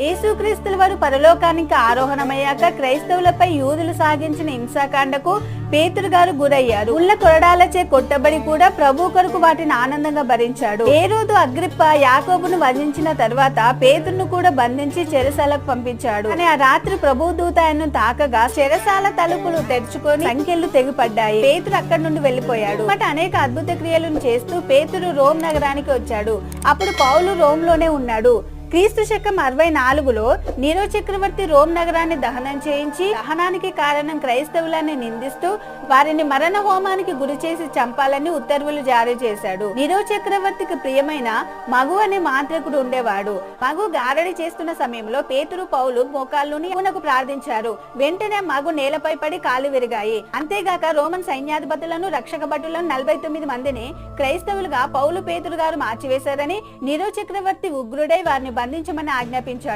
యేసుక్రీస్తుల వారు పరలోకానికి ఆరోహణమయ్యాక క్రైస్తవులపై యూదులు సాగించిన హింసాకాండకు పేతురు గారు గురయ్యారు. ఉళ్ళ కొరడాలచే కొట్టబడి కూడా ప్రభు కొరకు వాటిని ఆనందంగా భరించాడు. హేరోదు అగ్రిప్ప యాకోబును వధించిన తర్వాత పేతురును కూడా బంధించి చెరసాలకు పంపించాడు. కానీ ఆ రాత్రి ప్రభు దూత ఆయన్ను తాకగా చెరసాల తలుపులు తెరుచుకొని సంఖ్యలు తెగిపడ్డాయి. పేతురు అక్కడి నుండి వెళ్లిపోయాడు. అనేక అద్భుత క్రియలను చేస్తూ పేతురు రోమ్ నగరానికి వచ్చాడు. అప్పుడు పౌలు రోమ్ లోనే ఉన్నాడు. క్రీస్తు శకం 64లో నీరో చక్రవర్తి రోమ్ నగరాన్ని దహనం చేయించి దహనానికి కారణం క్రైస్తవులని నిందిస్తూ వారిని మరణ హోమానికి గురి చేసి చంపాలని ఉత్తర్వులు జారీ చేశాడు. నీరో చక్రవర్తికి ప్రియమైన మగు అనే మాంత్రికుడు ఉండేవాడు. మగు గారడి చేస్తున్న సమయంలో పేతురు పౌలు మోకాళ్ళుని ఉనకు ప్రార్థించారు. వెంటనే మగు నేలపై పడి కాలు విరిగాయి. అంతేగాక రోమన్ సైన్యాధిపతులను రక్షక భటులను 49 మందిని క్రైస్తవులుగా పౌలు పేతురు గారు మార్చివేశారని నీరో చక్రవర్తి ఉగ్రుడై వారిని బంధించమని ఆజ్ఞాపించాడు.